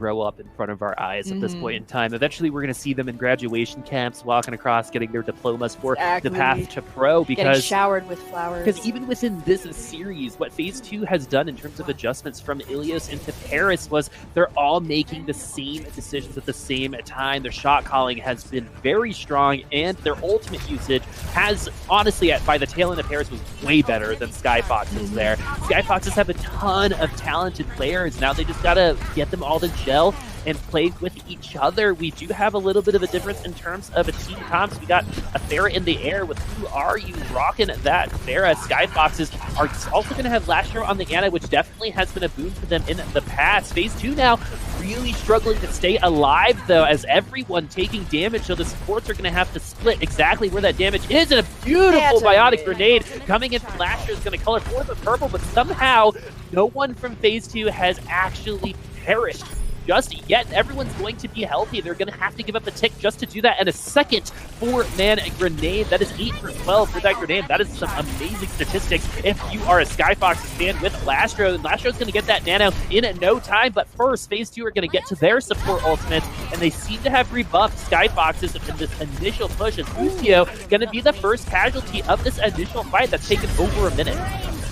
grow up in front of our eyes at this point in time. Eventually, we're going to see them in graduation camps, walking across, getting their diplomas for the path to pro. Because getting showered with flowers. Because even within this series, what Phase 2 has done in terms of adjustments from Ilios into Paris was they're all making the same decisions at the same time. Their shot calling has been very strong, and their ultimate usage has, honestly, by the tail end of Paris, was way better than Skyfoxes there. Skyfoxes have a ton of talented players. Now they just got to get them all to gel and play with each other. We do have a little bit of a difference in terms of a team comps. We got a Pharah in the air with Who Are You rocking that Pharah. Skyfoxes are also going to have Lashner on the Ana, which definitely has been a boon for them in the past. Phase 2 now really struggling to stay alive, though, as everyone taking damage, so the supports are going to have to split exactly where that damage is, and a beautiful biotic grenade coming in from Lashner is going to color for the purple, but somehow no one from Phase 2 has actually perished just yet. Everyone's going to be healthy. They're going to have to give up a tick just to do that. And a second 4-man grenade. That is 8 for 12 for that grenade. That is some amazing statistics if you are a Skyfoxes fan with Lastro. And Lastro's going to get that nano in no time. But first, Phase 2 are going to get to their support ultimates. And they seem to have rebuffed Skyfoxes in this initial push. And Lucio going to be the first casualty of this initial fight that's taken over a minute.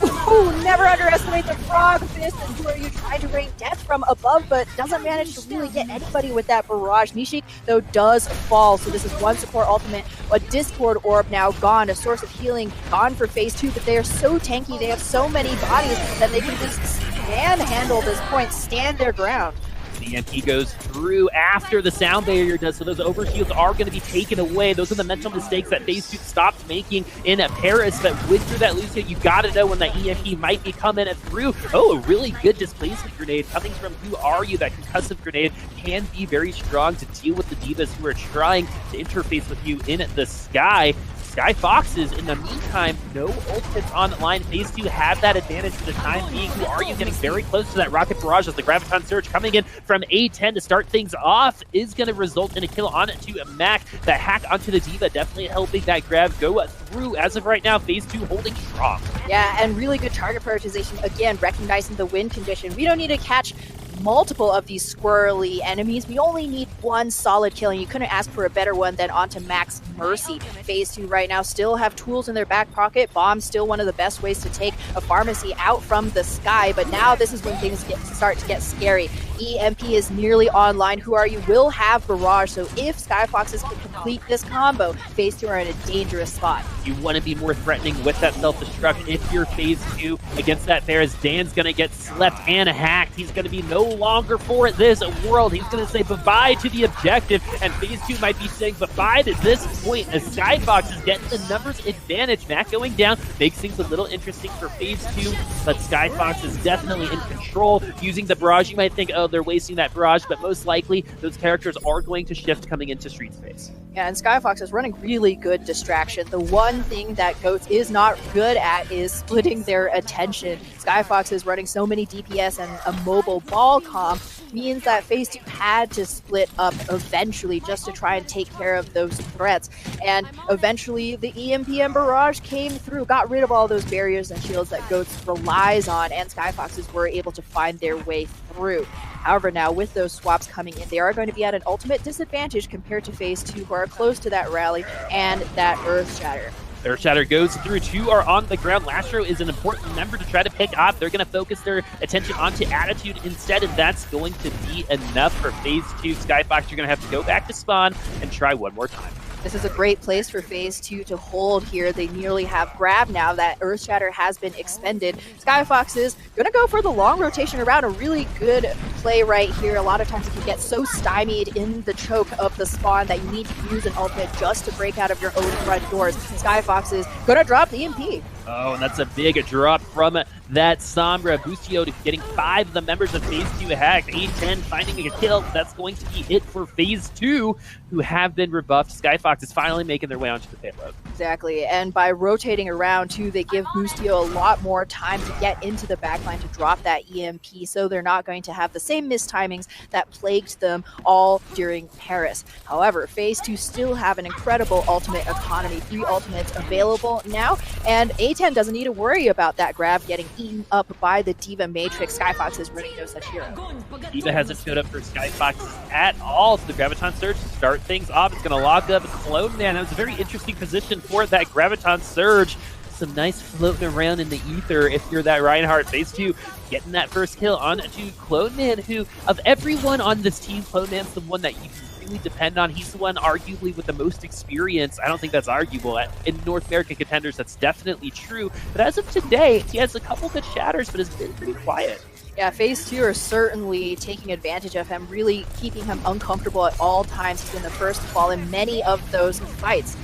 Ooh, never underestimate the frog fist, and Who Are You trying to rain death from above, but doesn't manage to really get anybody with that barrage. Nishik, though, does fall, so this is one support ultimate, a Discord orb now gone, a source of healing gone for Phase 2, but they are so tanky, they have so many bodies that they can just handle this point, stand their ground. The EMP goes through after the sound barrier does, so those overshields are going to be taken away. Those are the mental mistakes that Phase 2 stopped making in Paris, but with through that Lucio, you got to know when that EMP might be coming through. Oh, a really good displacement grenade coming from Who Are You. That concussive grenade can be very strong to deal with the divas who are trying to interface with you in the sky. Skyfoxes, in the meantime, no ultimates on the line. Phase 2 have that advantage for the time being. Who Are You getting very close to that rocket barrage as the Graviton Surge coming in from A10 to start things off is going to result in a kill on it to Mac. That hack onto the Diva definitely helping that grab go through. As of right now, Phase 2 holding strong. Yeah, and really good target prioritization. Again, recognizing the win condition. We don't need to catch multiple of these squirrely enemies. We only need one solid kill, and you couldn't ask for a better one than onto Mac's Mercy. Phase 2 right now still have tools in their back pocket. Bomb's still one of the best ways to take a pharmacy out from the sky, but now this is when things start to get scary. EMP is nearly online. Who Are You will have Barrage, so if Skyfoxes can complete this combo, Phase 2 are in a dangerous spot. You want to be more threatening with that self-destruct if you're Phase 2 against that Ferris. Dan's going to get slept and hacked. He's going to be no longer for this world. He's going to say bye-bye to the objective, and Phase 2 might be saying bye-bye to this point as Skyfox is getting the numbers advantage. Mac going down makes things a little interesting for Phase 2, but Skyfox is definitely in control using the barrage. You might think, oh, they're wasting that barrage, but most likely those characters are going to shift coming into street space. Yeah, and Skyfox is running really good distraction. The one thing that Goats is not good at is splitting their attention. Skyfox is running so many DPS and a mobile ball comp means that Phase 2 had to split up eventually just to try and take care of those threats. And eventually the EMP and Barrage came through, got rid of all those barriers and shields that Goats relies on, and Skyfoxes were able to find their way through. However, now with those swaps coming in, they are going to be at an ultimate disadvantage compared to Phase 2, who are close to that rally and that Earth Shatter. Earth Shatter goes through. 2 are on the ground. Lastro is an important member to try to pick up. They're going to focus their attention onto Attitude instead, and that's going to be enough for Phase 2. Skyfox, you're going to have to go back to spawn and try one more time. This is a great place for Phase 2 to hold here. They nearly have grab now that Earth Shatter has been expended. Skyfox is going to go for the long rotation around. A really good play right here. A lot of times you can get so stymied in the choke of the spawn that you need to use an ultimate just to break out of your own front doors. Skyfox is going to drop the EMP. Oh, and that's a big drop from that Sombra. Bustio getting 5 of the members of Phase 2 hacked. A10 finding a kill. That's going to be it for Phase 2, who have been rebuffed. Skyfox is finally making their way onto the payload. Exactly, and by rotating around too, they give Bustio a lot more time to get into the backline to drop that EMP, so they're not going to have the same mistimings that plagued them all during Paris. However, Phase 2 still have an incredible ultimate economy. 3 ultimates available now, and A10 D10 doesn't need to worry about that grab getting eaten up by the Diva Matrix. Skyfox is running no such hero. Diva hasn't showed up for Skyfoxes at all, so the Graviton Surge to start things off. It's going to lock up Clone Man. That was a very interesting position for that Graviton Surge. Some nice floating around in the ether if you're that Reinhardt. Phase 2 getting that first kill on to Clone Man, who, of everyone on this team, Clone Man's the one that you can really depend on. He's the one arguably with the most experience. I don't think that's arguable. In North American Contenders, that's definitely true. But as of today, he has a couple good shatters, but has been pretty quiet. Yeah, Phase 2 are certainly taking advantage of him, really keeping him uncomfortable at all times. He's been the first to fall in many of those fights.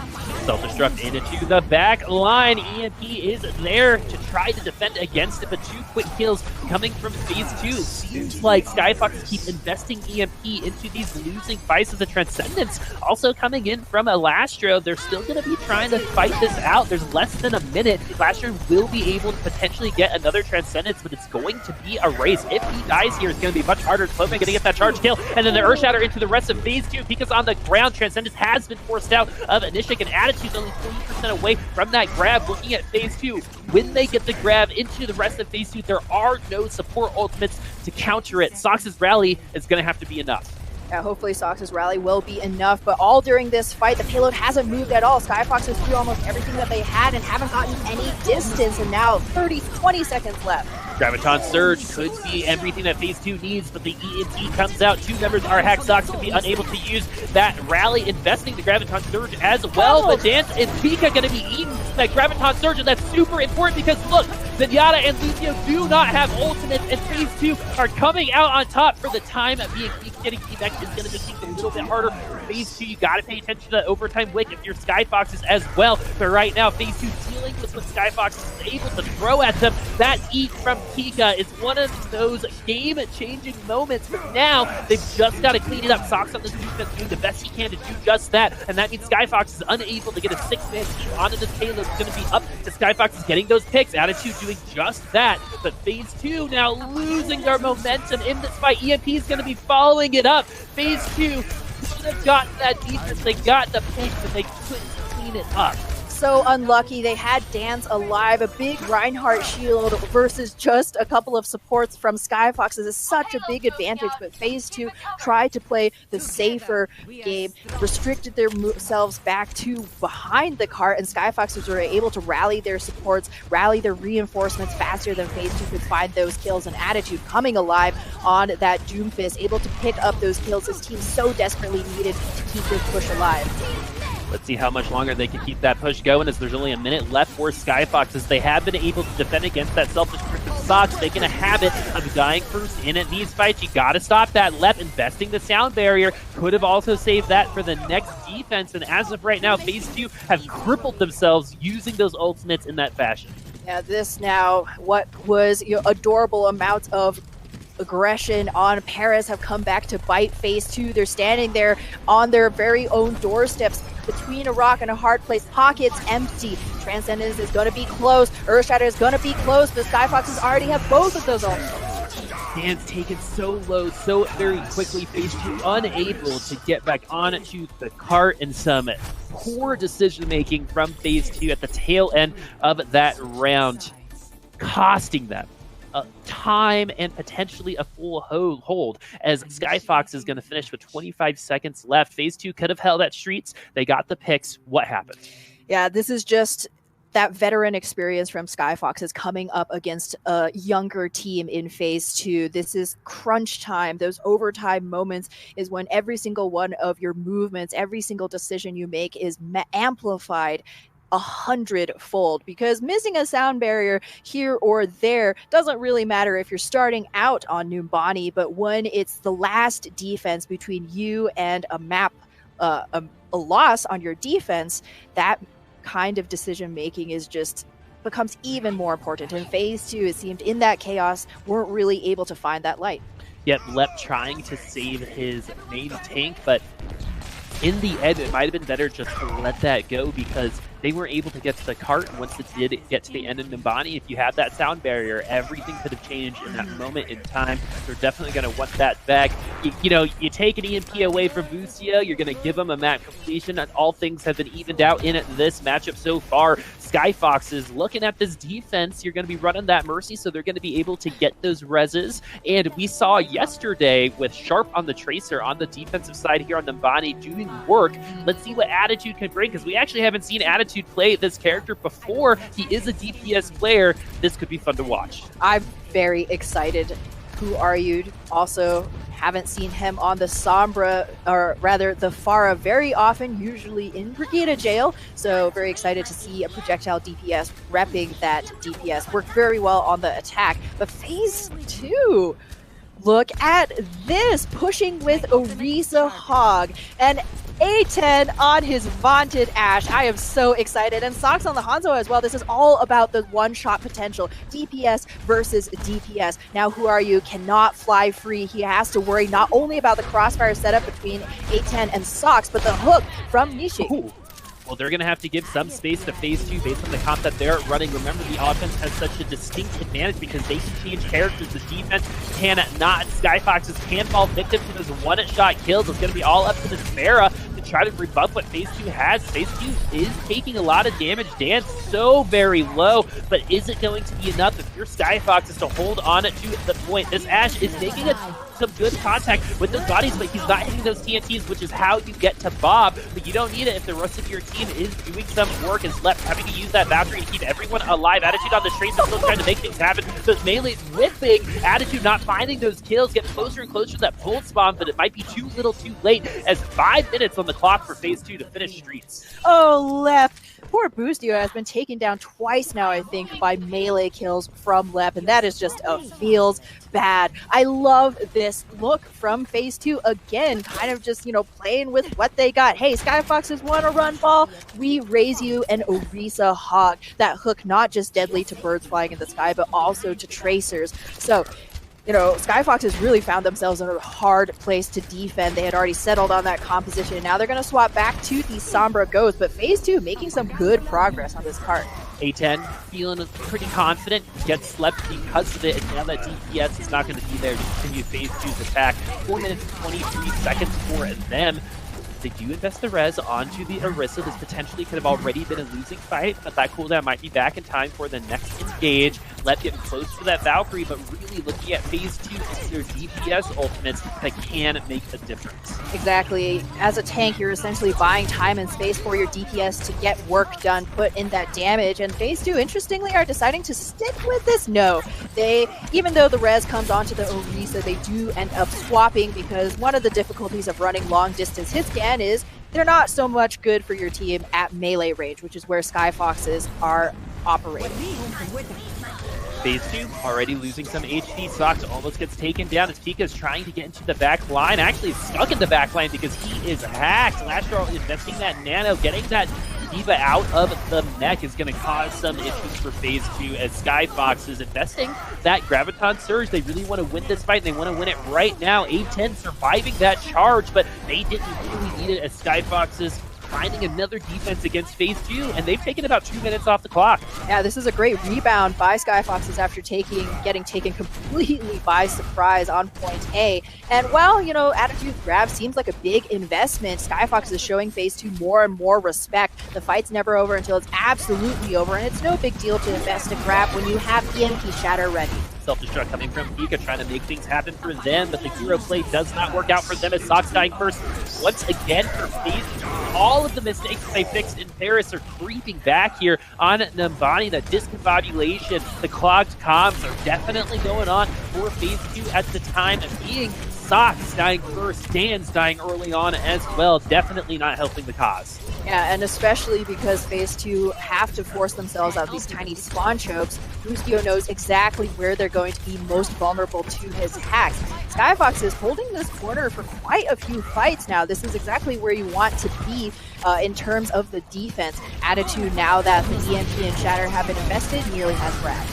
Self-destruct into the back line. EMP is there to try to defend against it, but 2 quick kills coming from Phase 2. It seems like Skyfoxes keep investing EMP into these losing fights of the Transcendence. Also coming in from Elastro, they're still going to be trying to fight this out. There's less than a minute. Elastro will be able to potentially get another Transcendence, but it's going to be a race. If he dies here, it's going to be much harder. Cloakman going to get that charge kill, and then the Earth Shatter into the rest of Phase 2. Pika's on the ground. Transcendence has been forced out of Initiative, and Attitude's only 40% away from that grab. Looking at Phase 2, when they get the grab into the rest of Phase 2, there are no support ultimates to counter it. Sox's Rally is going to have to be enough. Yeah, hopefully Sox's Rally will be enough, but all during this fight, the payload hasn't moved at all. Skyfoxes threw almost everything that they had and haven't gotten any distance, and now 20 seconds left. Graviton Surge could be everything that Phase 2 needs, but the EMP comes out. 2 members are hacked. Sox to be unable to use that Rally, investing the Graviton Surge as well. But Dance and Pika going to be eating that Graviton Surge, and that's super important because, look, Zenyatta and Lucio do not have ultimates, and Phase 2 are coming out on top for the time being. Getting T-Vex is going to just make it a little bit harder. Phase 2, you got to pay attention to that overtime wick if you're Skyfoxes as well. But right now, Phase 2 dealing with what Skyfoxes is able to throw at them. That eat from Pika is one of those game-changing moments. But now, they've just got to clean it up. Sox on this defense doing the best he can to do just that. And that means Skyfox is unable to get a 6-man team onto this payload. It's going to be up to Skyfoxes getting those picks. Attitude doing just that. But Phase 2 now losing their momentum in this fight. EMP is going to be following it up. Phase 2 could have gotten that defense. They got the pick, but they couldn't clean it up. So unlucky. They had Dance alive. A big Reinhardt shield versus just a couple of supports from Skyfoxes is such a big advantage, but Phase 2 tried to play the safer game, restricted themselves back to behind the cart, and Skyfoxes were able to rally their supports, rally their reinforcements faster than Phase 2 could find those kills, and Attitude coming alive on that Doomfist, able to pick up those kills his team so desperately needed to keep this push alive. Let's see how much longer they can keep that push going, as there's only a minute left for Skyfoxes. They have been able to defend against that self-destructive Sox, making a habit of dying first in these fights. You gotta stop that. Lep investing the sound barrier could have also saved that for the next defense, and as of right now, Phase 2 have crippled themselves using those ultimates in that fashion. Yeah, this now, what was adorable amounts of aggression on Paris have come back to bite Phase 2. They're standing there on their very own doorsteps between a rock and a hard place. Pockets empty. Transcendence is going to be close. Earthshatter is going to be close. The Skyfoxes already have both of those ultimates. Dan's taken so low so very quickly. Phase 2 unable to get back onto the cart, and some poor decision making from Phase 2 at the tail end of that round, costing them time and potentially a full hold, as Skyfox is going to finish with 25 seconds left. Phase 2 could have held at Streets. They got the picks. What happened? Yeah, this is just that veteran experience from Skyfoxes coming up against a younger team in Phase 2. This is crunch time. Those overtime moments is when every single one of your movements, every single decision you make is amplified 100-fold, because missing a sound barrier here or there doesn't really matter if you're starting out on Numbani, but when it's the last defense between you and a map, a loss on your defense, that kind of decision making is just becomes even more important. In Phase 2, it seemed in that chaos weren't really able to find that light. Yet Lep trying to save his main tank, but in the end, it might have been better just to let that go, because they were able to get to the cart, and once it did get to the end of Numbani, if you have that sound barrier, everything could have changed in that moment in time. They're definitely going to want that back. You know, you take an EMP away from Busia, you're going to give them a map completion, and all things have been evened out in this matchup so far. Skyfoxes looking at this defense, you're going to be running that Mercy, so they're going to be able to get those reses. And we saw yesterday with Sharp on the Tracer on the defensive side here on Numbani doing work. Let's see what Attitude can bring, because we actually haven't seen Attitude play this character before. He is a DPS player. This could be fun to watch. I'm very excited. Who Are You? Also haven't seen him on the Sombra, or rather the Pharah very often, usually in Brigida jail. So very excited to see a projectile DPS repping that DPS. Worked very well on the attack. But phase 2, look at this, pushing with Orisa Hog. And A10 on his vaunted Ashe. I am so excited. And Socks on the Hanzo as well. This is all about the one-shot potential. DPS versus DPS. Now, Who Are You cannot fly free. He has to worry not only about the crossfire setup between A10 and Socks, but the hook from Nishi. Ooh. Well, they're going to have to give some space to phase 2 based on the comp that they're running. Remember, the offense has such a distinct advantage because they can change characters. The defense cannot. Skyfoxes can fall victim to those one-shot kills. It's going to be all up to the Pharah to try to rebuff what phase 2 has. Phase 2 is taking a lot of damage. Dan's so very low, but is it going to be enough if your Skyfoxes to hold on to the point? This Ashe is making some good contact with those bodies, but he's not hitting those TNTs, which is how you get to Bob. But you don't need it if the rest of your team is doing some work, is left having to use that Valkyrie to keep everyone alive. Attitude on the Tracer still trying to make things happen. Those melees whipping. Attitude not finding those kills, get closer and closer to that pulled spawn, but it might be too little too late, as 5 minutes on the clock for phase 2 to finish Streets. Oh, left. Poor Boostio has been taken down twice now, I think, by melee kills from Lep, and that is just feels bad. I love this look from phase 2 again, kind of just, you know, playing with what they got. Hey, Skyfoxes want to run ball? We raise you an Orisa Hog. That hook not just deadly to birds flying in the sky, but also to tracers. So, you know, Skyfoxes really found themselves in a hard place to defend. They had already settled on that composition. Now they're going to swap back to the Sombra Ghost, but phase 2 making some good progress on this card. A10 feeling pretty confident, gets slept because of it, and now that DPS is not going to be there to continue phase 2's attack. 4 minutes and 23 seconds for them. They do invest the res onto the Orisa. This potentially could have already been a losing fight, but that cooldown might be back in time for the next engage. Lep getting close to that Valkyrie, but really looking at phase 2, it's their DPS ultimates that can make a difference. Exactly. As a tank, you're essentially buying time and space for your DPS to get work done, put in that damage, and phase 2, interestingly, are deciding to stick with this. No, they, even though the res comes onto the Orisa, they do end up swapping, because one of the difficulties of running long distance hit scan is they're not so much good for your team at melee range, which is where Skyfoxes are operating. Phase 2 already losing some HP. Socks almost gets taken down as Pika's trying to get into the back line. Actually stuck in the back line because he is hacked. Lashro investing that nano, getting that D.Va out of the mech is going to cause some issues for phase 2 as Skyfox is investing that Graviton Surge. They really want to win this fight, and they want to win it right now. A10 surviving that charge, but they didn't really need it as Skyfox is finding another defense against phase 2, and they've taken about 2 minutes off the clock. Yeah, this is a great rebound by Skyfoxes after getting taken completely by surprise on point A. And while, you know, Attitude Grab seems like a big investment, Skyfox is showing phase 2 more and more respect. The fight's never over until it's absolutely over, and it's no big deal to invest a grab when you have EMP Shatter ready. Self-destruct coming from Pika, trying to make things happen for them, but the hero play does not work out for them as Sox dying first. Once again for phase 2, all of the mistakes they fixed in Paris are creeping back here on Numbani. The discombobulation, the clogged comms are definitely going on for phase 2 at the time of being. Sox dying first, Dan's dying early on as well, definitely not helping the cause. Yeah, and especially because phase 2 have to force themselves out of these tiny spawn chokes, Boostio knows exactly where they're going to be most vulnerable to his hacks. Skyfox is holding this corner for quite a few fights now. This is exactly where you want to be in terms of the defense. Attitude, now that the EMP and Shatter have been invested, nearly has grabbed.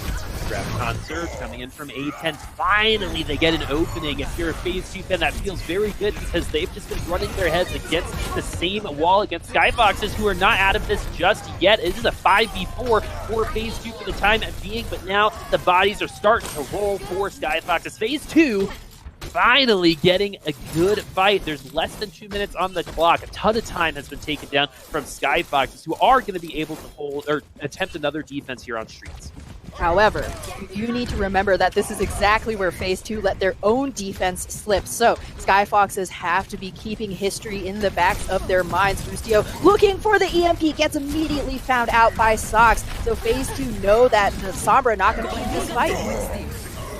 Graviton Surge coming in from A10. Finally, they get an opening. If you're a FaZe 2 fan, that feels very good because they've just been running their heads against the same wall against Skyfoxes, who are not out of this just yet. It is a 5v4 for FaZe 2 for the time being, but now the bodies are starting to roll for Skyfoxes. FaZe 2 finally getting a good fight. There's less than 2 minutes on the clock. A ton of time has been taken down from Skyfoxes, who are going to be able to hold or attempt another defense here on Streets. However, you need to remember that this is exactly where FaZe 2 let their own defense slip. So Skyfoxes have to be keeping history in the backs of their minds. Boostio looking for the EMP, gets immediately found out by Sox. So FaZe 2 know that the Sombra not going to win this fight.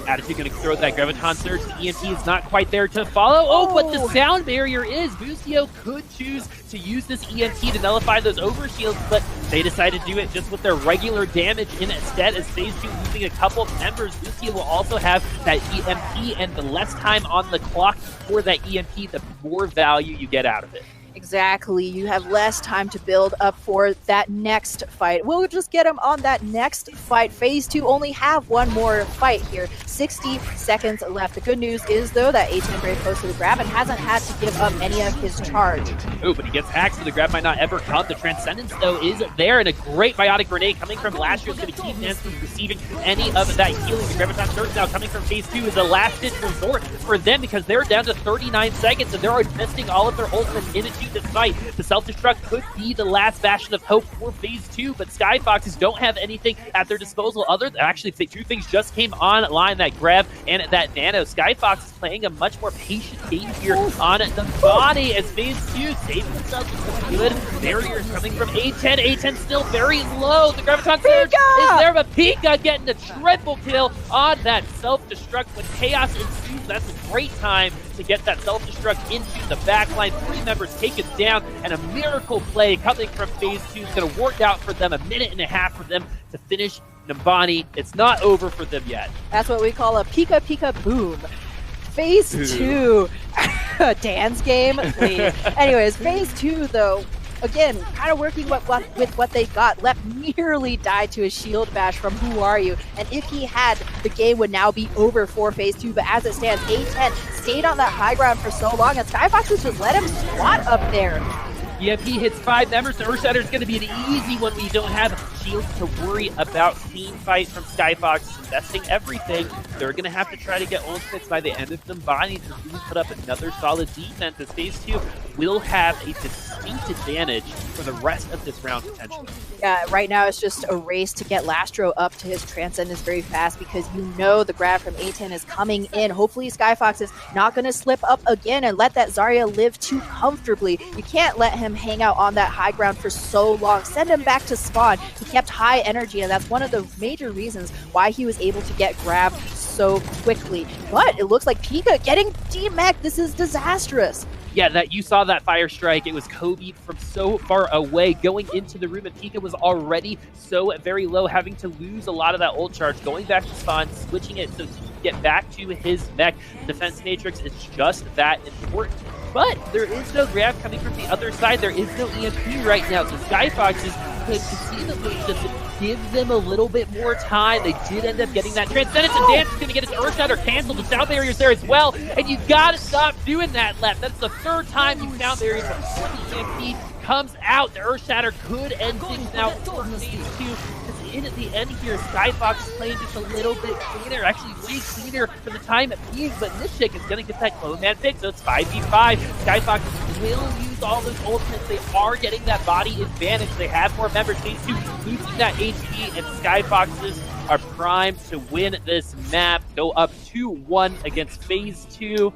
Attitude going to throw that Graviton Surge. The EMP is not quite there to follow. Oh, but the sound barrier is. Boostio could choose to use this EMP to nullify those overshields, but they decided to do it just with their regular damage instead, as FaZe 2 losing a couple members. Boostio will also have that EMP, and the less time on the clock for that EMP, the more value you get out of it. Exactly. You have less time to build up for that next fight. We'll just get him on that next fight. FaZe 2 only have one more fight here. 60 seconds left. The good news is, though, that A10 very close to the grab and hasn't had to give up any of his charge. Oh, but he gets hacked, so the grab might not ever come. The Transcendence, though, is there, and a great Biotic Grenade coming from Last Year is going to keep Nance from receiving any of that healing. The Graviton Surge now coming from FaZe 2 is a last-ditch resort for them because they're down to 39 seconds, and they're investing all of their ultimates into this fight. The self-destruct could be the last bastion of hope for FaZe 2, but Skyfoxes don't have anything at their disposal other than, actually, two things just came online, that grab and that nano. Skyfox is playing a much more patient game here on the body as FaZe 2 saving themselves with some good barriers coming from A10. A10 still very low. The Graviton Surge is there, but Pika getting a triple kill on that self-destruct when chaos ensues. That's a great time to get that self-destruct into the backline. 3 members taken down, and a miracle play coming from FaZe 2 is going to work out for them. A minute and a half for them to finish Numbani. It's not over for them yet. That's what we call a Pika Pika Boom. FaZe 2. Dan's game, please. Anyways, FaZe 2, though, again, kind of working with what they got. Left nearly died to a shield bash from Who Are You? And if he had, the game would now be over for FaZe 2. But as it stands, A10 stayed on that high ground for so long, and Skyfoxes just let him squat up there. If he hits 5 members, the Earthshatter is going to be an easy one. We don't have shields to worry about. Team fight from Skyfox, investing everything. They're going to have to try to get ultimates by the end of them body to really put up another solid defense, as FaZe 2 will have a distinct advantage for the rest of this round potentially. Yeah, right now it's just a race to get Lastro up to his Transcendence very fast, because you know the grab from A10 is coming in. Hopefully Skyfox is not going to slip up again and let that Zarya live too comfortably. You can't let him hang out on that high ground for so long. Send him back to spawn. He kept high energy, and that's one of the major reasons why he was able to get grabbed so quickly. But it looks like Pika getting D-Mech. This is disastrous. Yeah, that you saw that fire strike. It was Kobe from so far away going into the room, and Pika was already so very low, having to lose a lot of that ult charge, going back to spawn, switching it so he can get back to his mech. Defense Matrix is just that important. But there is no grab coming from the other side. There is no EMP right now. So Skyfoxes could conceivably just give them a little bit more time. They did end up getting that Transcendence, and Dance is going to get his Earthshatter canceled. The sound barrier's there as well, and you got to stop doing that, Left. That's the 3rd time you sound barriers before the EMP comes out. The Earthshatter could end things now for FaZe 2. In at the end here, Skyfox is playing just a little bit cleaner, actually way cleaner for the time being, but this chick is going to get that Clone Man pick, so it's 5v5. Skyfox will use all those ultimates. They are getting that body advantage. They have more members. FaZe 2 losing that HP, and Skyfoxes are primed to win this map, go up 2-1 against FaZe 2.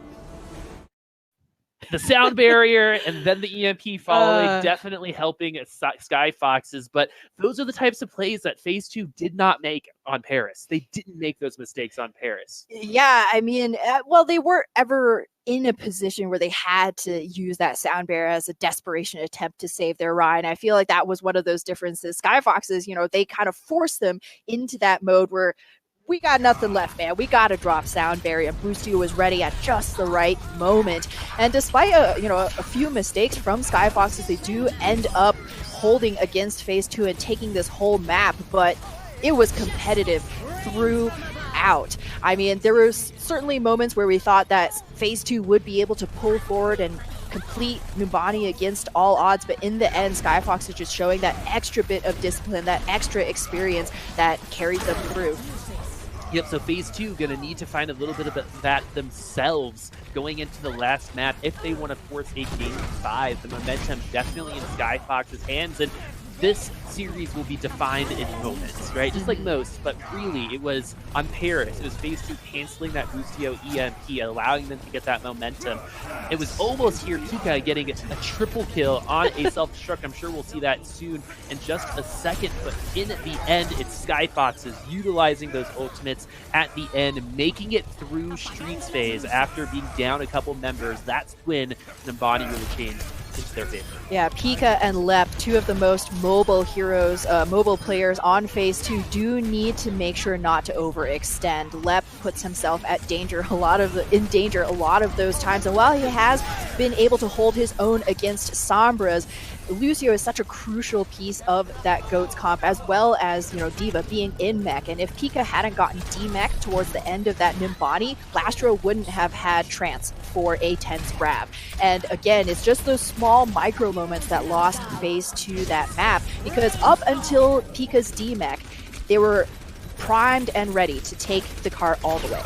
The sound barrier and then the EMP following, definitely helping Skyfoxes. But those are the types of plays that FaZe 2 did not make on Paris. They didn't make those mistakes on Paris. Yeah, I mean, well, they weren't ever in a position where they had to use that sound barrier as a desperation attempt to save their Ryan. I feel like that was one of those differences. Skyfoxes, you know, they kind of forced them into that mode where we got nothing left, man. We got to drop sound barrier. And Boostio was ready at just the right moment. And despite a few mistakes from Skyfoxes, they do end up holding against FaZe 2 and taking this whole map. But it was competitive throughout. I mean, there was certainly moments where we thought that Phase 2 would be able to pull forward and complete Numbani against all odds, but in the end, Skyfox is just showing that extra bit of discipline, that extra experience that carried them through. Yep, so Phase 2 going to need to find a little bit of that themselves going into the last map if they want to force a Game 5. The momentum definitely in Skyfox's hands, and this series will be defined in moments, right? Just like most, but really it was on Paris. It was Phase 2 canceling that Boostio EMP, allowing them to get that momentum. It was almost here Pika getting a triple kill on a self-destruct. I'm sure we'll see that soon in just a second, but in the end, it's Skyfoxes utilizing those ultimates at the end, making it through Streets phase after being down a couple members. That's when Numbani really changed into their favor. Yeah, Pika and Lep, two of the most mobile heroes, mobile players on Phase 2, do need to make sure not to overextend. Lep puts himself in danger a lot of those times, and while he has been able to hold his own against Sombras, Lucio is such a crucial piece of that GOATS comp, as well as, you know, D.Va being in mech. And if Pika hadn't gotten D-mech towards the end of that Numbani, Lastro wouldn't have had Trance for a tense grab. And again, it's just those small micro moments that lost Phase 2 that map, because up until Pika's D-mech, they were primed and ready to take the cart all the way.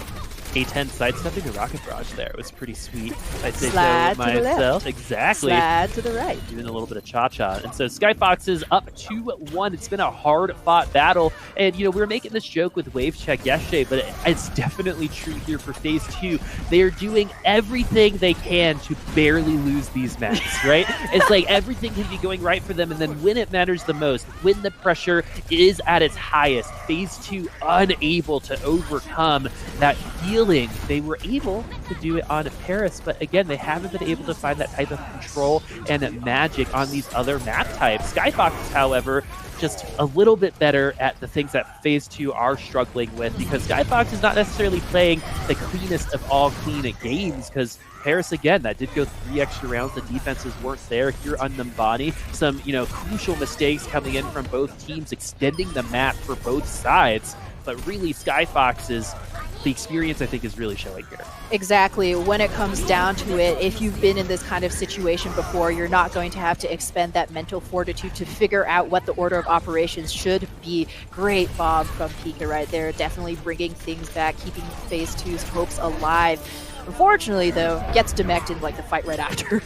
A10 sidestepping the rocket barrage there. It was pretty sweet. I say Slide so to the myself. left. Exactly. Slide to the right. Doing a little bit of cha-cha. And so Skyfoxes up 2-1. It's been a hard-fought battle. And, you know, we were making this joke with Wave Check yesterday, but it's definitely true here for Phase 2. They are doing everything they can to barely lose these maps, right? It's like everything can be going right for them, and then when it matters the most, when the pressure is at its highest, Phase 2 unable to overcome that feeling. They were able to do it on Paris, but again, they haven't been able to find that type of control and magic on these other map types. Skyfoxes, however, just a little bit better at the things that Phase 2 are struggling with, because Skyfox is not necessarily playing the cleanest of all clean games, because Paris, again, that did go 3 extra rounds. The defenses weren't there here on Numbani. Some, you know, crucial mistakes coming in from both teams, extending the map for both sides. But really, Skyfoxes, the experience, I think, is really showing here. Exactly. When it comes down to it, if you've been in this kind of situation before, you're not going to have to expend that mental fortitude to figure out what the order of operations should be. Great bomb from Pika right there. Definitely bringing things back, keeping Phase 2's hopes alive. Unfortunately, though, gets demected in like the fight right after.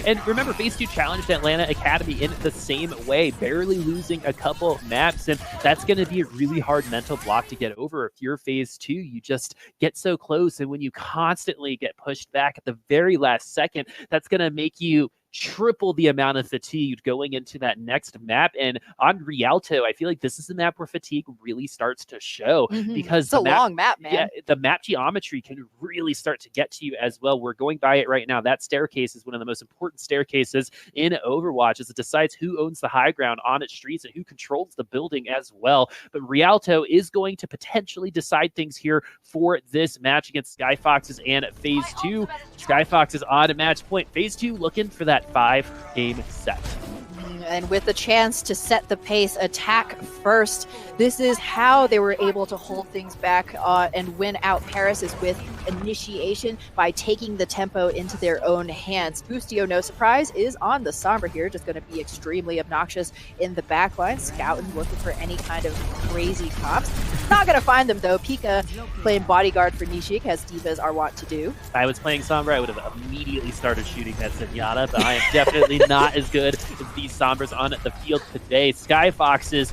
And remember, Phase 2 challenged Atlanta Academy in the same way, barely losing a couple maps, and that's going to be a really hard mental block to get over. If you're Phase 2, you just get so close, and when you constantly get pushed back at the very last second, that's going to make you triple the amount of fatigue going into that next map. And on Rialto, I feel like this is the map where fatigue really starts to show, because it's a long map, man. Yeah, the map geometry can really start to get to you as well. We're going by it right now. That staircase is one of the most important staircases in Overwatch, as it decides who owns the high ground on its streets and who controls the building as well. But Rialto is going to potentially decide things here for this match against Skyfoxes and Phase 2. Skyfoxes on a match point. Phase 2 looking for that 5-game set. And with the chance to set the pace, attack first, this is how they were able to hold things back and win out Paris, is with initiation by taking the tempo into their own hands. Boostio, no surprise, is on the Sombra here, just going to be extremely obnoxious in the backline, scouting, looking for any kind of crazy cops. Not going to find them, though. Pika playing bodyguard for Nishik, as divas are wont to do. If I was playing Sombra, I would have immediately started shooting that Zenyatta, but I am definitely not as good as these Sombras on the field today. Skyfoxes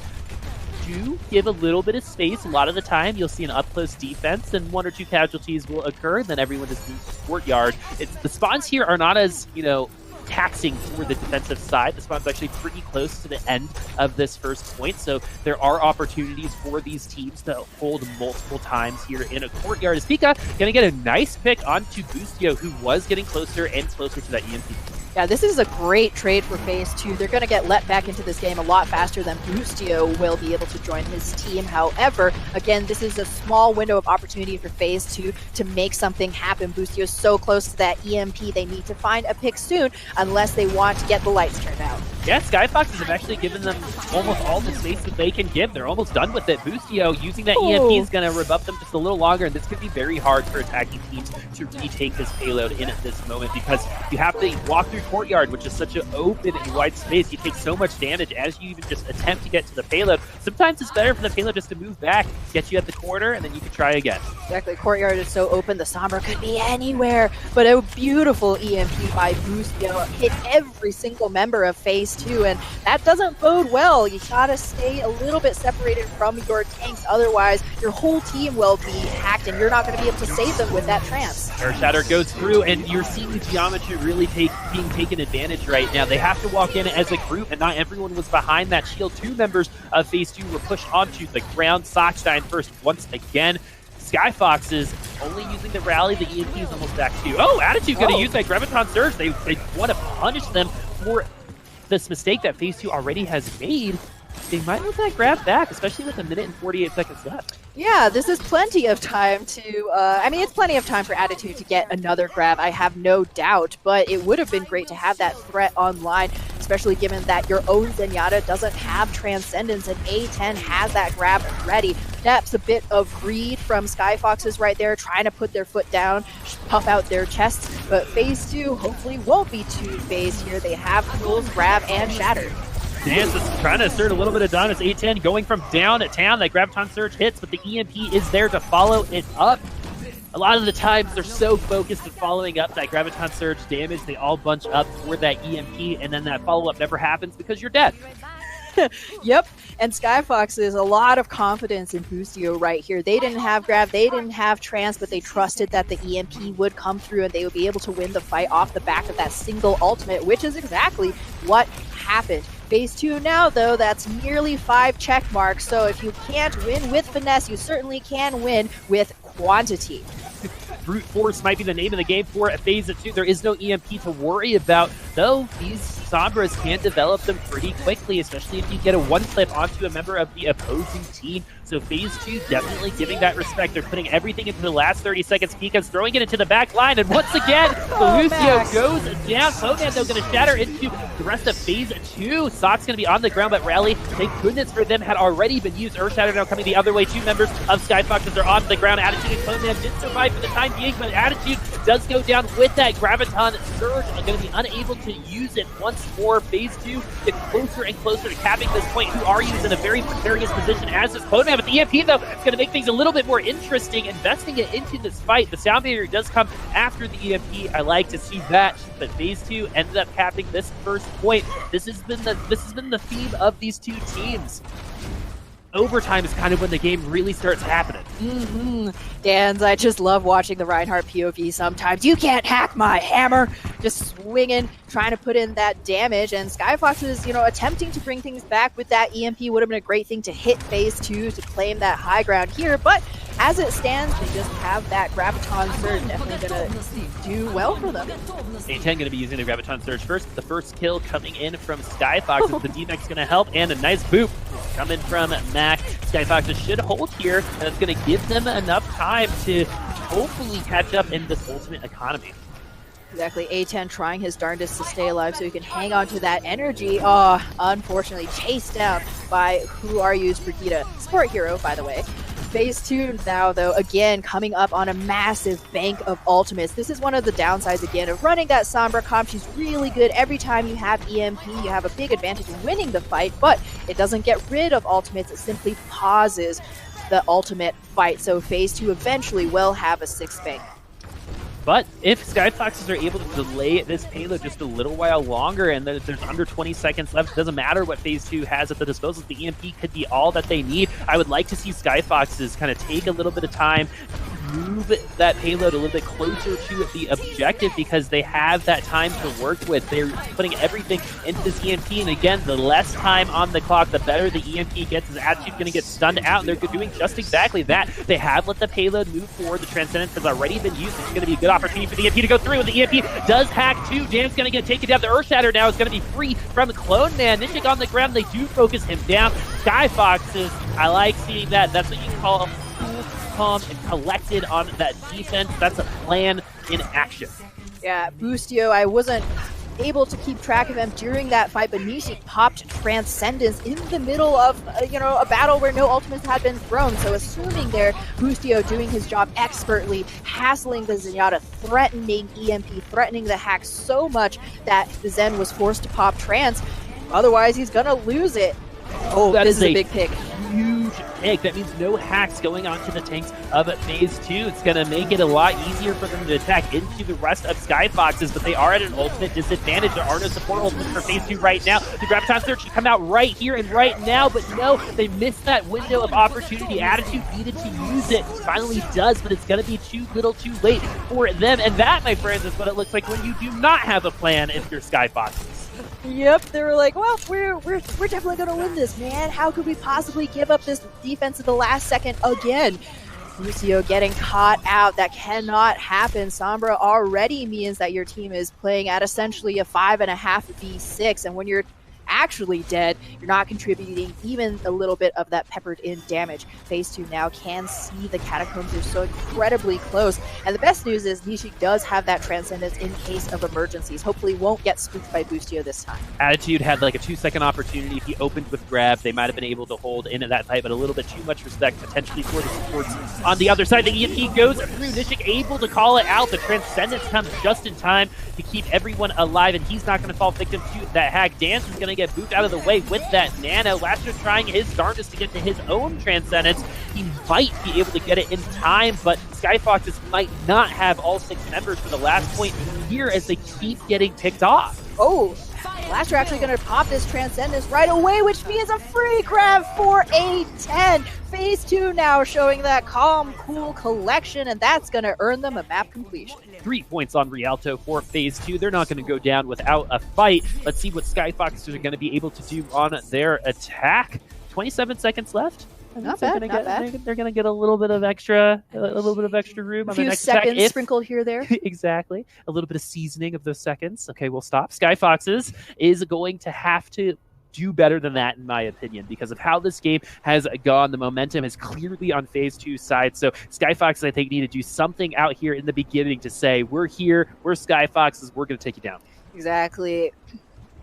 do give a little bit of space. A lot of the time, you'll see an up-close defense, and 1 or 2 casualties will occur, and then everyone just moves to the courtyard. The spawns here are not as, you know, taxing for the defensive side. The spawn's actually pretty close to the end of this first point, so there are opportunities for these teams to hold multiple times here in a courtyard. As Pika gonna get a nice pick onto Boostio, who was getting closer and closer to that EMP. Yeah, this is a great trade for Phase 2. They're going to get let back into this game a lot faster than Boostio will be able to join his team. However, again, this is a small window of opportunity for Phase 2 to make something happen. Boostio is so close to that EMP, they need to find a pick soon, unless they want to get the lights turned out. yeah, Skyfoxes have actually given them almost all the space that they can give. They're almost done with it. Boostio using that EMP is going to rebuff them just a little longer, and this could be very hard for attacking teams to retake this payload in at this moment, because you have to walk through Courtyard, which is such an open and wide space. You take so much damage as you even just attempt to get to the payload. Sometimes it's better for the payload just to move back, get you at the corner, and then you can try again. Exactly. Courtyard is so open, the Sombra could be anywhere, but a beautiful EMP by Boostio hit every single member of Phase 2, and that doesn't bode well. You gotta stay a little bit separated from your tanks, otherwise your whole team will be hacked and you're not going to be able to save them with that trance. Earth Shatter goes through, and you're seeing the geometry really being taken advantage right now. They have to walk in as a group, and not everyone was behind that shield. 2 members of Phase 2 were pushed onto the ground. Sockstein first once again. Skyfoxes only using the rally. The EMP is almost back to. Oh, Attitude going to use that Graviton Surge. They want to punish them for this mistake that Phase 2 already has made. They might want that grab back, especially with 1 minute and 48 seconds left. Yeah, this is plenty of time to, I mean, it's plenty of time for Attitude to get another grab, I have no doubt, but it would have been great to have that threat online, especially given that your own Zenyatta doesn't have Transcendence, and A10 has that grab ready. That's a bit of greed from Skyfoxes right there, trying to put their foot down, puff out their chests, but Phase 2 hopefully won't be too phased here. They have tools, grab, and shatter. Dance is trying to assert a little bit of dominance. A10 going from down at town. That Graviton Surge hits, but the EMP is there to follow it up. A lot of the times they're so focused on following up that Graviton Surge damage, they all bunch up for that EMP, and then that follow-up never happens because you're dead. Yep, and Skyfoxes, a lot of confidence in Boostio right here. They didn't have grab, they didn't have trance, but they trusted that the EMP would come through and they would be able to win the fight off the back of that single ultimate, which is exactly what happened. Phase 2 now, though, that's nearly 5 check marks, so if you can't win with finesse, you certainly can win with quantity. Brute Force might be the name of the game for Phase 2. There is no EMP to worry about, though these Sombras can develop them pretty quickly, especially if you get a one-clip onto a member of the opposing team. So Phase 2 definitely giving that respect. They're putting everything into the last 30 seconds. Pika's throwing it into the back line, and once again, Lucio goes down. Contenders going to shatter into the rest of Phase 2. Sock's going to be on the ground, but Rally, thank goodness for them, had already been used. Earth Shatter now coming the other way. 2 members of Skyfoxes are on the ground. Attitude and Contenders did survive for the time being, but Attitude does go down with that Graviton Surge. I'm going to be unable to use it once more. Phase 2 get closer and closer to capping this point. Who are used in a very precarious position as is Codenam. But the EMP, though, it's going to make things a little bit more interesting. Investing it into this fight. The Sound Barrier does come after the EMP. I like to see that. But Phase 2 ended up capping this first point. This has been the theme of these two teams. Overtime is kind of when the game really starts happening. Dan's, I just love watching the Reinhardt POV sometimes. You can't hack my hammer! Just swinging, trying to put in that damage, and Skyfox is, attempting to bring things back with that EMP. Would have been a great thing to hit Phase 2 to claim that high ground here, but as it stands, they just have that Graviton Surge. Definitely going to do well for them. A10 going to be using the Graviton Surge first. The first kill coming in from Skyfox. The D-Max going to help, and a nice boop coming from Mac. Skyfoxes should hold here, and it's going to give them enough time to hopefully catch up in this ultimate economy. Exactly. A10 trying his darndest to stay alive so he can hang on to that energy. Oh, unfortunately chased down by Who Are You's Brigitte. Support hero, by the way. Phase 2 now, though, again, coming up on a massive bank of ultimates. This is one of the downsides, again, of running that Sombra comp. She's really good. Every time you have EMP, you have a big advantage in winning the fight, but it doesn't get rid of ultimates. It simply pauses the ultimate fight. So Phase 2 eventually will have a 6th bank. But if Skyfoxes are able to delay this payload just a little while longer, and there's under 20 seconds left, it doesn't matter what Phase 2 has at the disposal. The EMP could be all that they need. I would like to see Skyfoxes kind of take a little bit of time, move that payload a little bit closer to the objective, because they have that time to work with. They're putting everything into this EMP, and again, the less time on the clock, the better the EMP gets. His Attitude's going to get stunned out, and they're doing just exactly that. They have let the payload move forward. The Transcendence has already been used. It's going to be a good opportunity for the EMP to go through, and the EMP does hack too. Dan's going to get taken down. The Earth Shatter now is going to be free from Clone Man. Nishik on the ground. They do focus him down. Skyfoxes, I like seeing that. That's what you call cool, calm, and collected on that defense. That's a plan in action. Yeah, Boostio, I wasn't able to keep track of him during that fight, but Nishi popped Transcendence in the middle of, a battle where no ultimates had been thrown. So assuming there, Boostio doing his job expertly, hassling the Zenyatta, threatening EMP, threatening the hack so much that the Zen was forced to pop Trans. Otherwise, he's gonna lose it. Oh, this is a big pick. Huge pick. That means no hacks going onto the tanks of Phase 2. It's going to make it a lot easier for them to attack into the rest of Skyfoxes, but they are at an ultimate disadvantage. There are no support ultimates for Phase 2 right now. The Graviton Surge should come out right here and right now, but no, they missed that window of opportunity. Attitude needed to use it. Finally does, but it's going to be too little too late for them. And that, my friends, is what it looks like when you do not have a plan if you're Skyfoxes. Yep, they were like, well, we're definitely going to win this, man. How could we possibly give up this defense at the last second again? Lucio getting caught out. That cannot happen. Sombra already means that your team is playing at essentially a 5.5 v6, and when you're actually dead, you're not contributing even a little bit of that peppered in damage. Phase 2 now can see the catacombs are so incredibly close, and the best news is Nishi does have that Transcendence in case of emergencies. Hopefully won't get spooked by Boostio this time. Attitude had like a 2-second opportunity. If he opened with grab, they might have been able to hold into that fight, but a little bit too much respect potentially for the supports on the other side. The EMP goes through. Nishik able to call it out. The Transcendence comes just in time to keep everyone alive, and he's not going to fall victim to that hack. Dance is going to get booped out of the way with that nano. Lessard trying his darndest to get to his own Transcendence. He might be able to get it in time, but Skyfoxes might not have all 6 members for the last point here as they keep getting picked off. Oh, Lessard actually going to pop this Transcendence right away, which means a free grab for a 10. Phase 2 now showing that calm, cool collection, and that's going to earn them a map completion. 3 points on Rialto for Phase 2. They're not going to go down without a fight. Let's see what Skyfoxes are going to be able to do on their attack. 27 seconds left. Not bad, not bad. They're going to get a little bit of extra room. A few seconds sprinkled here there. Exactly. A little bit of seasoning of those seconds. Okay, we'll stop. Skyfoxes is going to have to do better than that, in my opinion, because of how this game has gone. The momentum is clearly on Phase 2's side. So Skyfoxes, I think, need to do something out here in the beginning to say, we're here, we're Skyfoxes, we're going to take you down. Exactly.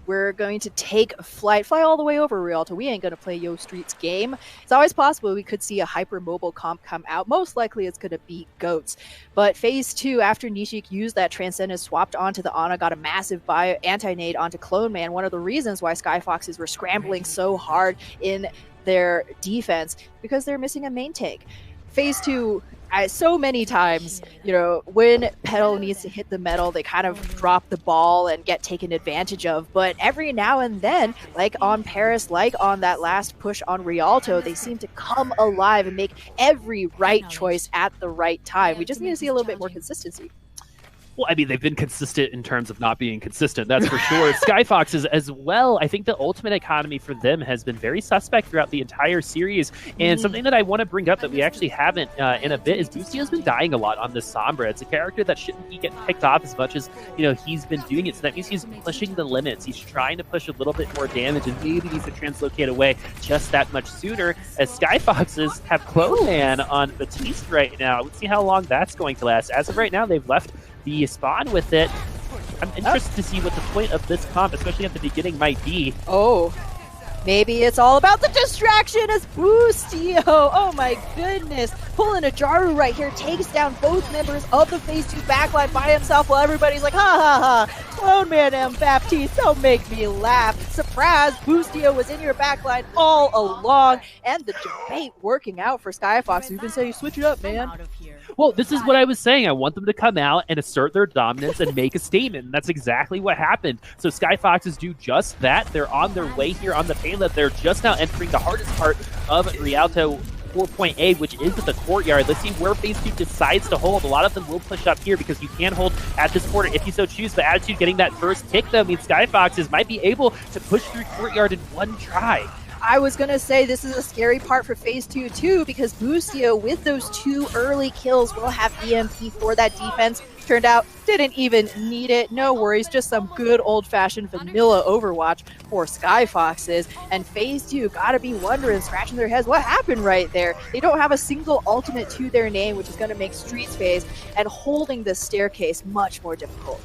We're going to take a flight, fly all the way over Rialto. We ain't going to play Yo Street's game. It's always possible we could see a hyper-mobile comp come out. Most likely it's going to be Goats. But Phase 2, after Nishik used that Transcendence, swapped onto the Ana, got a massive anti-nade onto Clone Man. One of the reasons why Skyfoxes were scrambling so hard in their defense, because they're missing a main tank. Phase 2, so many times, when Petal needs to hit the metal, they kind of drop the ball and get taken advantage of. But every now and then, like on Paris, like on that last push on Rialto, they seem to come alive and make every right choice at the right time. We just need to see a little bit more consistency. Well, I mean, they've been consistent in terms of not being consistent, that's for sure. Skyfoxes as well, I think the ultimate economy for them has been very suspect throughout the entire series. And something that I want to bring up that we actually haven't in a bit is Boostio's been dying a lot on this Sombra. It's a character that shouldn't be getting picked off as much as, he's been doing it. So that means he's pushing the limits. He's trying to push a little bit more damage and maybe needs to translocate away just that much sooner, as Skyfoxes have Clone Man on Batiste right now. Let's see how long that's going to last. As of right now, they've left the spawn with it. I'm interested to see what the point of this comp, especially at the beginning, might be. Oh, maybe it's all about the distraction as Boostio. Oh my goodness. Pulling a Jaru right here, takes down both members of the Phase 2 backline by himself while everybody's like, ha ha ha, Clone Man and Baptiste, don't make me laugh. Surprise, Boostio was in your backline all along, and the debate working out for Skyfox. You've been saying, switch it up, man. Well, this is what I was saying. I want them to come out and assert their dominance and make a statement. And that's exactly what happened. So Skyfoxes do just that. They're on their way here on the payload. They're just now entering the hardest part of Rialto 4.A, which is at the courtyard. Let's see where Phase 2 decides to hold. A lot of them will push up here because you can hold at this corner if you so choose. But Attitude getting that first pick, though, means Skyfoxes might be able to push through courtyard in one try. I was going to say this is a scary part for Phase 2 too, because Boostio with those 2 early kills will have EMP for that defense. Turned out, didn't even need it. No worries, just some good old-fashioned vanilla Overwatch for Skyfoxes. And Phase 2 gotta be wondering, scratching their heads, what happened right there? They don't have a single ultimate to their name, which is going to make Streets Phase and holding this staircase much more difficult.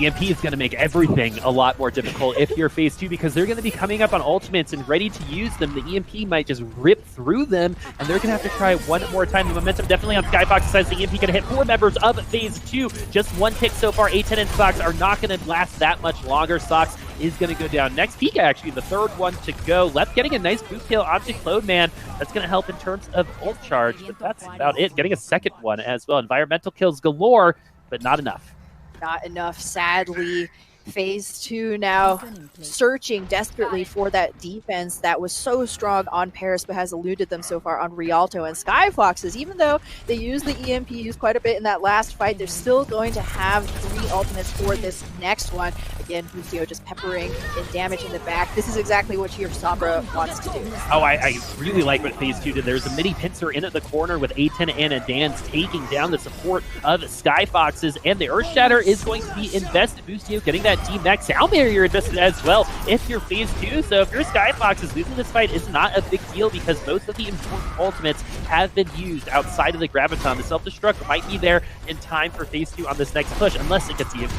EMP is going to make everything a lot more difficult if you're phase 2, because they're going to be coming up on ultimates and ready to use them. The EMP might just rip through them, and they're going to have to try one more time. The momentum definitely on Skyfox's side. The EMP going to hit 4 members of phase 2. Just one tick so far. A10 and Sox are not going to last that much longer. Sox is going to go down next. Pika actually the third one to go. Left getting a nice boost kill onto Cloudman. That's going to help in terms of ult charge, but that's about it. Getting a second one as well. Environmental kills galore, but not enough. Not enough, sadly. Phase 2 now searching desperately for that defense that was so strong on Paris but has eluded them so far on Rialto. And Skyfoxes, even though they used the EMP used quite a bit in that last fight, they're still going to have 3 ultimates for this next one. Again, Lucio just peppering and damage in the back. This is exactly what your Sombra wants to do. Oh, I really like what phase 2 did. There's a mini pincer in at the corner with A10 and a Dance taking down the support of Skyfoxes, and the Earthshatter is going to be invested. Lucio getting that team back. Sound Barrier invested as well if you're phase 2. So if you're Skyfoxes, losing this fight is not a big deal because most of the important ultimates have been used outside of the Graviton. The self-destruct might be there in time for phase 2 on this next push, unless it gets EMP.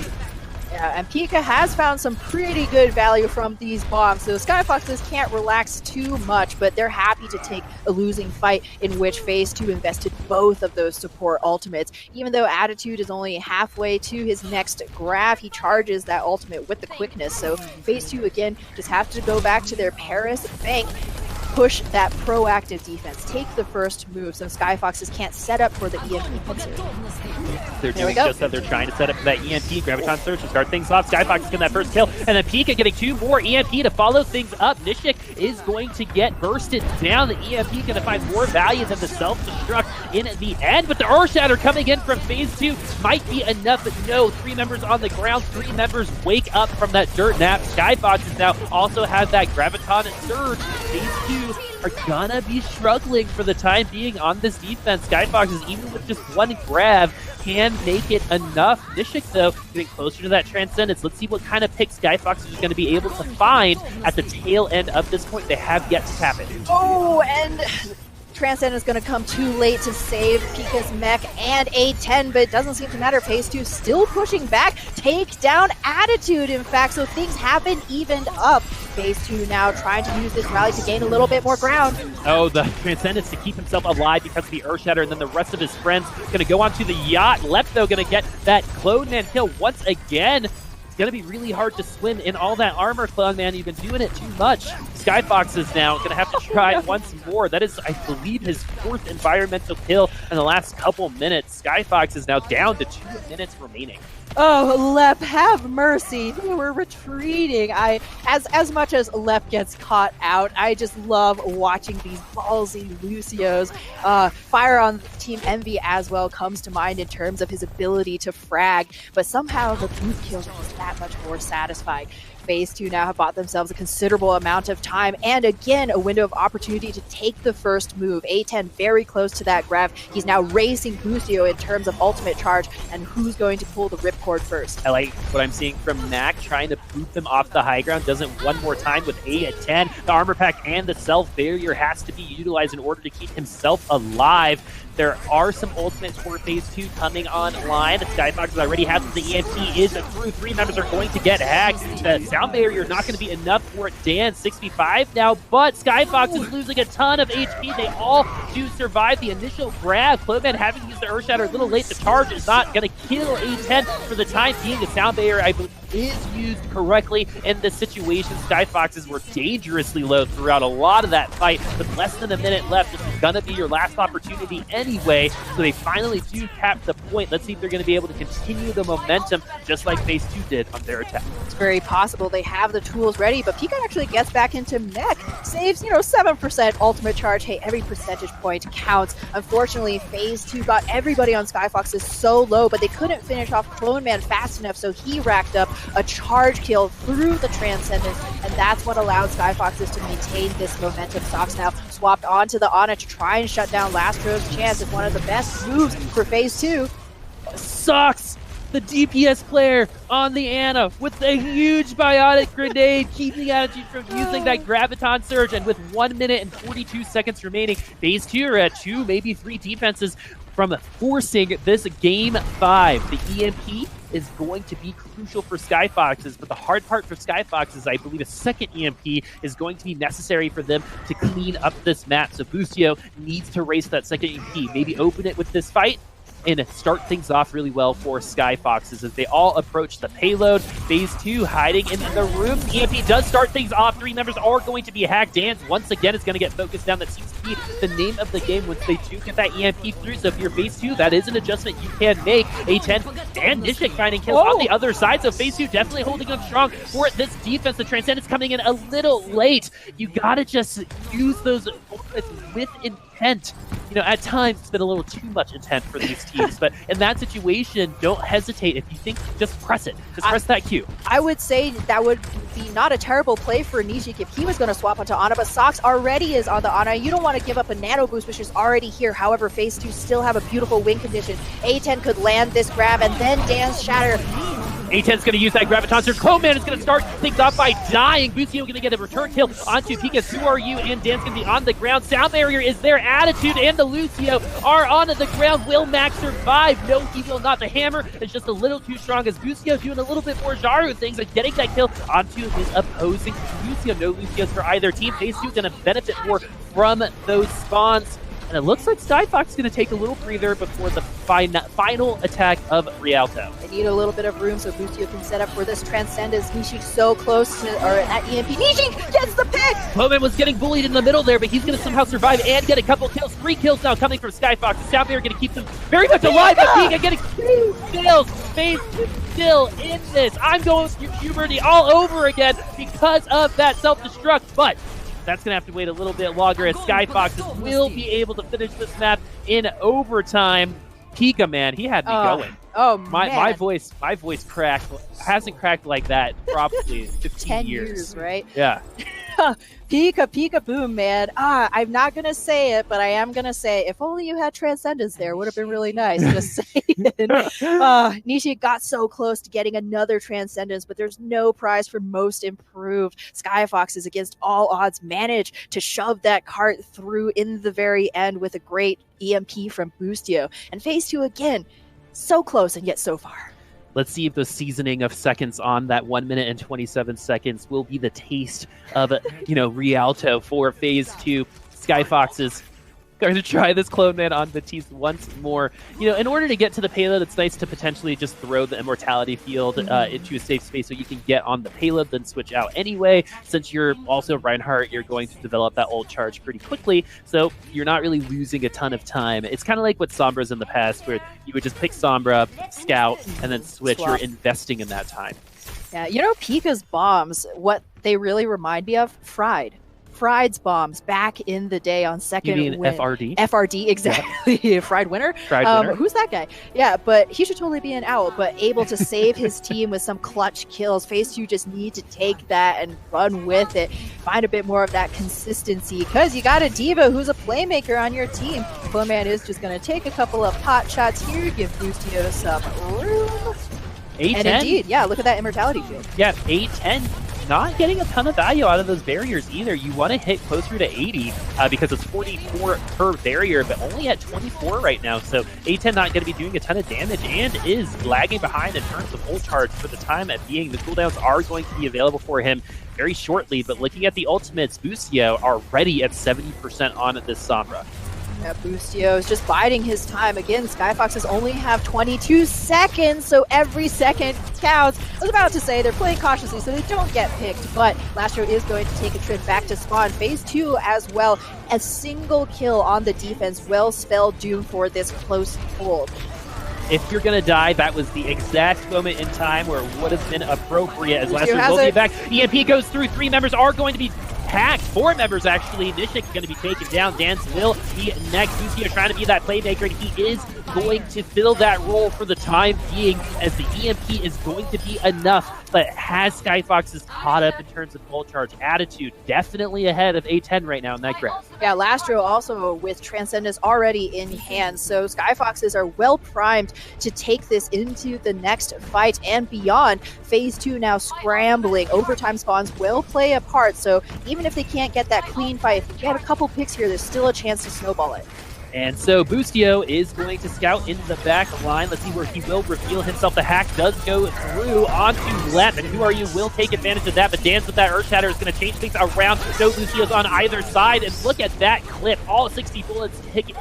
Yeah, and Pika has found some pretty good value from these bombs, so Skyfoxes can't relax too much, but they're happy to take a losing fight in which phase 2 invested both of those support ultimates. Even though Attitude is only halfway to his next grab, he charges that ultimate with the quickness, so phase 2 again just have to go back to their Paris Feng, push that proactive defense, take the first move so Skyfoxes can't set up for the EMP pincer. They're doing just that. They're trying to set up for that EMP. Graviton Surge to start things off. Skyfox getting that first kill, and then Pika getting 2 more EMP to follow things up. Nishik is going to get bursted down. The EMP going to find more value than the self-destruct in the end, but the Earthshatter coming in from phase 2 might be enough, but no, 3 members on the ground, 3 members wake up from that dirt nap. Skyfoxes now also have that Graviton Surge. Phase 2 are gonna be struggling for the time being on this defense. Skyfoxes, even with just 1 grab, can make it enough. Nishik, though, getting closer to that Transcendence. Let's see what kind of pick Skyfoxes are going to be able to find at the tail end of this point. They have yet to tap it. Oh, and Transcendence is going to come too late to save Pika's mech and A10, but it doesn't seem to matter. Phase 2 still pushing back, take down Attitude, in fact, so things haven't evened up. Phase 2 now trying to use this rally to gain a little bit more ground. Oh, the Transcendence to keep himself alive because of the Earthshatter, and then the rest of his friends going to go onto the yacht. Lepto going to get that Cloudman kill once again. It's going to be really hard to swim in all that armor, Cloudman. You've been doing it too much. Skyfox is now going to have to try once more. That is, I believe, his 4th environmental kill in the last couple minutes. Skyfox is now down to 2 minutes remaining. Oh, Lep, have mercy. They were retreating. As much as Lep gets caught out, I just love watching these ballsy Lucios. Fire on Team Envy as well comes to mind in terms of his ability to frag, but somehow the boost kills are just that much more satisfying. Phase 2 now have bought themselves a considerable amount of time and again a window of opportunity to take the first move. A10 very close to that grab. He's now racing Lucio in terms of ultimate charge and who's going to pull the ripcord first. I like what I'm seeing from Mac trying to boot them off the high ground. Does it one more time with A10. The armor pack and the self barrier has to be utilized in order to keep himself alive. There are some ultimates for phase 2 coming online. Skyfox already has the EMP is through. 3 members are going to get hacked. The sound barrier not going to be enough for it. Dan 65 now, but Skyfox is losing a ton of HP. They all do survive the initial grab. Cloudman having to use the Earthshatter a little late. The charge is not going to kill A10 for the time being. The sound barrier, I believe, is used correctly in this situation. Skyfoxes were dangerously low throughout a lot of that fight. With less than a minute left, this is going to be your last opportunity anyway. So they finally do tap the point. Let's see if they're going to be able to continue the momentum just like phase 2 did on their attack. It's very possible. They have the tools ready, but Pika actually gets back into mech. Saves, 7% ultimate charge. Hey, every percentage point counts. Unfortunately, phase 2 got everybody on Skyfoxes so low, but they couldn't finish off Cloneman fast enough, so he racked up a charge kill through the Transcendence, and that's what allowed Skyfoxes to maintain this momentum. Sox now swapped onto the Ana to try and shut down Lastro's chance. It's one of the best moves for phase 2. Sox, the DPS player on the Ana with a huge biotic grenade, keeping the Attitude from using that Graviton Surge, and with 1 minute and 42 seconds remaining, phase 2 are at 2, maybe 3 defenses. from forcing this Game 5. The EMP is going to be crucial for Skyfoxes, but the hard part for Skyfoxes, I believe a second EMP is going to be necessary for them to clean up this map. So Boostio needs to race that second EMP, maybe open it with this fight, and start things off really well for Skyfoxes as they all approach the payload. Phase 2 hiding in the room. EMP does start things off. 3 members are going to be hacked. Dance once again is going to get focused down. That seems to be the name of the game once they do get that EMP through. So if you're Phase 2, that is an adjustment you can make. A10 and Nishik finding kills on the other side. So Phase 2 definitely holding up strong for this defense. The Transcendence coming in a little late. You got to just use those bullets with intent. You know, at times it's been a little too much intent for these teams, but in that situation, don't hesitate. If you think, just press it. Just press that Q. I would say that would be not a terrible play for Nijik if he was going to swap onto Ana, but Sox already is on the Ana. You don't want to give up a nano boost, which is already here. However, Phase 2 still have a beautiful win condition. A10 could land this grab and then Dance Shatter. A10's going to use that Graviton Surge. Cloman is going to start things off by dying. Boostio going to get a return kill onto Pika's. Who are you? And Dan's going to be on the ground. Sound Barrier is their attitude, and the Lucio are on the ground. Will Max survive? No, he will not. The hammer is just a little too strong as Boostio doing a little bit more Jaru things and getting that kill onto his opposing Lucio. No Lucios for either team. Phase 2 going to benefit more from those spawns. And it looks like Skyfox is going to take a little breather before the final attack of Rialto. They need a little bit of room so Boostio can set up for this Transcendence. Nishik so close to, or at EMP. Nishik gets the pick! Bowman was getting bullied in the middle there, but he's going to somehow survive and get a couple kills. 3 kills now coming from Skyfox. The Sound Barrier going to keep them very much alive, but Pika getting 2 kills. Phase 2 still in this. I'm going through puberty all over again because of that self-destruct, but that's going to have to wait a little bit longer as Skyfoxes will be able to finish this map in overtime. Pika, man, he had me going. Oh, my voice cracked. Hasn't cracked like that probably 15 10 years, right? Yeah. Pika boom, man. I'm not gonna say it, but I am gonna say if only you had Transcendence there, would have been really nice. Just saying. Nishi got so close to getting another Transcendence, but there's no prize for most improved. Skyfoxes against all odds managed to shove that cart through in the very end with a great EMP from Boostio. And Phase 2 again, so close and yet so far. Let's see if the seasoning of seconds on that 1 minute and 27 seconds will be the taste of, Rialto for Phase 2. Skyfoxes going to try this Clone Man on Batiste once more. In order to get to the payload, it's nice to potentially just throw the Immortality Field into a safe space so you can get on the payload, then switch out anyway. Since you're also Reinhardt, you're going to develop that ult charge pretty quickly, so you're not really losing a ton of time. It's kind of like what Sombra's in the past, where you would just pick Sombra, scout, and then switch. You're investing in that time. Yeah, Pika's bombs, what they really remind me of? Fried's bombs back in the day on second You mean win. FRD? FRD, exactly. Yeah. Fried Winner. Winner. Who's that guy? Yeah, but he should totally be an owl, but able to save his team with some clutch kills. Phase 2 just need to take that and run with it. Find a bit more of that consistency because you got a Diva who's a playmaker on your team. Cloman is just going to take a couple of pot shots here, give Boostio some room. A10? And indeed, yeah, look at that Immortality Field. Yeah, A10 not getting a ton of value out of those barriers either. You want to hit closer to 80 because it's 44 per barrier, but only at 24 right now. So A10 not going to be doing a ton of damage and is lagging behind in terms of ult charge for the time at being. The cooldowns are going to be available for him very shortly, but looking at the ultimates, Boostio already at 70% on this Sombra. Yeah, Boostio is just biding his time. Again, Skyfoxes only have 22 seconds, so every second counts. I was about to say they're playing cautiously so they don't get picked, but Lastro is going to take a trip back to spawn. Phase 2 as well. A single kill on the defense will spell doom for this close hold. If you're going to die, that was the exact moment in time where it would have been appropriate as Lastro will be back. EMP goes through. 3 members are going to be hacked. 4 members, actually. Nishik is going to be taken down. Dance will be next. Boostio trying to be that playmaker, and he is going to fill that role for the time being, as the EMP is going to be enough. But has Skyfoxes caught up in terms of ult charge attitude? Definitely ahead of A10 right now in that graph. Yeah, Lastro also with Transcendence already in hand, so Skyfoxes are well primed to take this into the next fight and beyond. Phase 2 now scrambling. Overtime spawns will play a part, so even if they can't get that clean fight, if they get a couple picks here, there's still a chance to snowball it. And so Boostio is going to scout in the back line. Let's see where he will reveal himself. The hack does go through onto Lep, and Who Are You will take advantage of that, but Dance with that Earth Shatter is going to change things around. No Boostio's on either side, and look at that clip. All 60 bullets hitting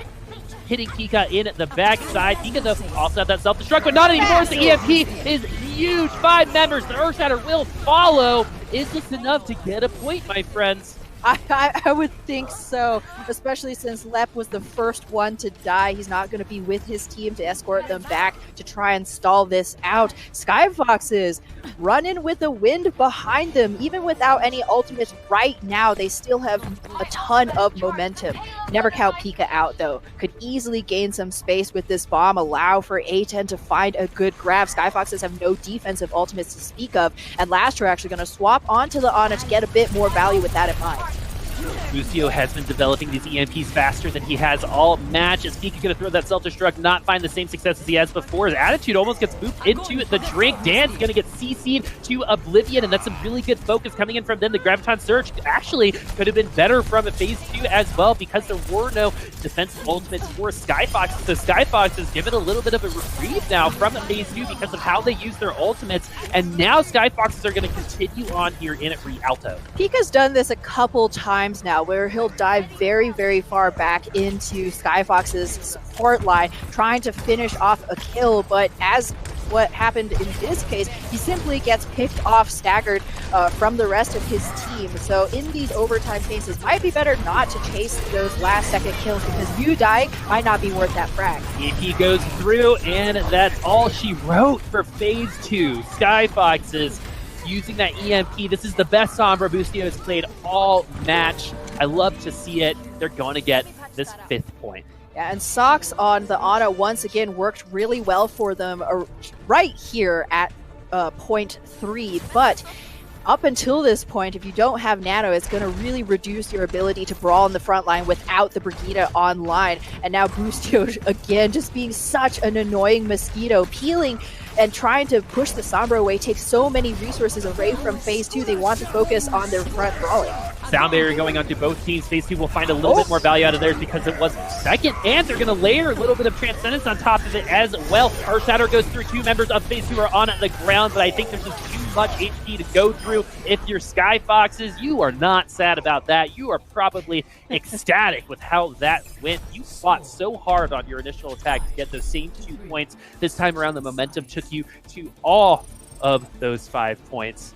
Pika in the backside. Pika, though, also have that self-destruct, but not anymore. The EMP is huge. 5 members. The Earth Shatter will follow. Is this enough to get a point, my friends? I would think so, especially since Lep was the first one to die. He's not going to be with his team to escort them back to try and stall this out. Skyfoxes running with the wind behind them. Even without any ultimates right now, they still have a ton of momentum. Never count Pika out, though. Could easily gain some space with this bomb, allow for A10 to find a good grab. Skyfoxes have no defensive ultimates to speak of, and Last are actually going to swap onto the Ana to get a bit more value with that in mind. Boostio has been developing these EMPs faster than he has all match. Is Pika going to throw that self-destruct, not find the same success as he has before? His attitude almost gets booped into the drink. Dan's going to get CC'd to Oblivion, and that's some really good focus coming in from them. The Graviton Surge actually could have been better from Phase 2 as well, because there were no defensive ultimates for Skyfoxes. So Skyfoxes given a little bit of a reprieve now from Phase 2 because of how they use their ultimates, and now Skyfoxes are going to continue on here in Rialto. Pika's done this a couple times now, where he'll dive very, very far back into Skyfox's support line, trying to finish off a kill, but as what happened in this case, he simply gets picked off, staggered from the rest of his team. So in these overtime cases, might be better not to chase those last second kills, because you dying might not be worth that frag. EP goes through, and that's all she wrote for Phase 2. Skyfoxes using that EMP. This is the best Sombra Boostio has played all match. I love to see it. They're going to get this 5th point. Yeah, and Socks on the Ana once again worked really well for them right here at point 3, but up until this point, if you don't have Nano, it's going to really reduce your ability to brawl in the front line without the Brigida online. And now Boostio, again, just being such an annoying mosquito, peeling and trying to push the Sombra away, takes so many resources away from Phase 2. They want to focus on their front brawling. Sound barrier going onto both teams. Phase 2 will find a little bit more value out of theirs because it was second, and they're going to layer a little bit of Transcendence on top of it as well. Earth Shatter goes through. 2 members of Phase 2 are on the ground, but I think there's just too much HP to go through. If you're Skyfoxes, you are not sad about that. You are probably ecstatic with how that went. You fought so hard on your initial attack to get those same 2 points. This time around, the momentum took you to all of those 5 points.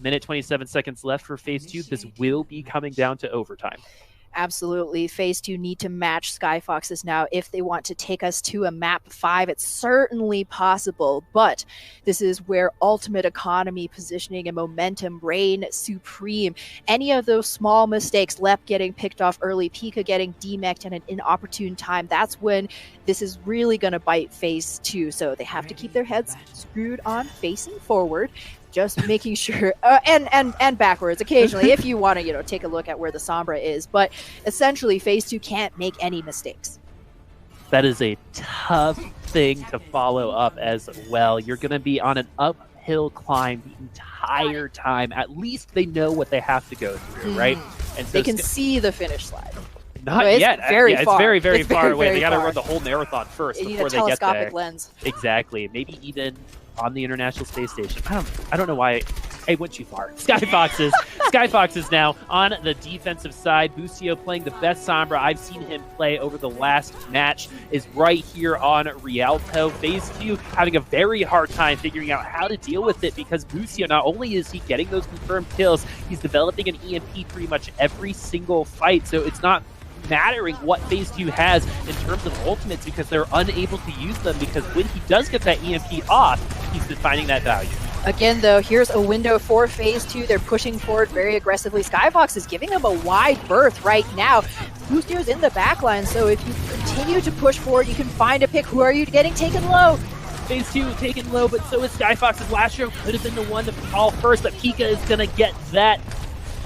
Minute 27 seconds left for Phase 2. This will be coming down to overtime. Absolutely. Phase 2 need to match Skyfoxes now if they want to take us to a map 5. It's certainly possible, but this is where ultimate economy, positioning, and momentum reign supreme. Any of those small mistakes, Lep getting picked off early, Pika getting demeched at an inopportune time, that's when this is really going to bite Phase 2. So they have to keep their heads screwed on, facing forward, just making sure, and backwards occasionally if you want to, take a look at where the Sombra is. But essentially, Phase 2 can't make any mistakes. That is a tough thing to follow up as well. You're going to be on an uphill climb the entire time. At least they know what they have to go through, right? And so they can see the finish line. Not yet. Very far. It's very, very far away. They got to far. run the whole marathon first They before need a they get there. telescopic lens. Exactly. Maybe even on the International Space Station. I don't know why I went too far. Skyfoxes. Skyfoxes now on the defensive side. Boostio playing the best Sombra I've seen him play over the last match is right here on Rialto. Phase 2 having a very hard time figuring out how to deal with it, because Boostio, not only is he getting those confirmed kills, he's developing an EMP pretty much every single fight. So it's not mattering what Phase 2 has in terms of ultimates, because they're unable to use them, because when he does get that EMP off, he's finding that value. Again, though, here's a window for Phase 2. They're pushing forward very aggressively. Skyfox is giving them a wide berth right now. Boostio's in the back line, so if you continue to push forward, you can find a pick. Who are you getting taken low? Phase 2 taken low, but so is Skyfox's. Last year could have been the one to fall first, but Pika is going to get that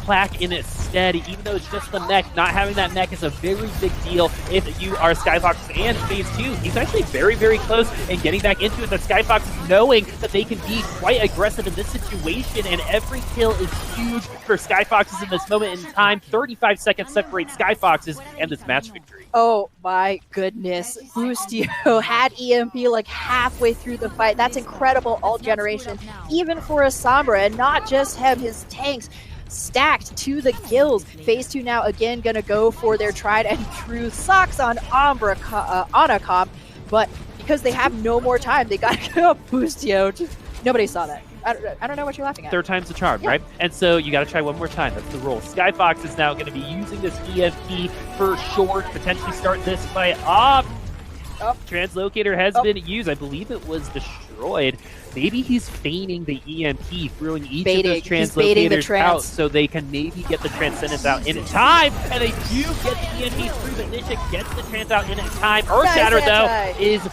plaque in his instead, even though it's just the mech, not having that mech is a very big deal if you are Skyfoxes. And phase 2, he's actually very, very close in getting back into it. The Skyfoxes knowing that they can be quite aggressive in this situation, and every kill is huge for Skyfoxes in this moment in time. 35 seconds separate Skyfoxes and this match victory. Oh my goodness. Boostio had EMP like halfway through the fight. That's incredible ult generation, even for a Sombra, and not just him, his tanks stacked to the gills. Phase 2 now again gonna go for their tried and true socks on Anacomp, but because they have no more time, they gotta go Boostio. Nobody saw that. I don't know what you're laughing at. Third time's the charm, right? And so you got to try one more time. That's the rule. Skyfox is now going to be using this EMP for short, potentially start this fight off. Translocator has been used. I believe it was destroyed. Maybe he's feigning the EMP, throwing each of those translocators out so they can maybe get the Transcendence out in time. And they do get the EMP through, but Nishik gets the Trans out in time. Earthshatter, though, is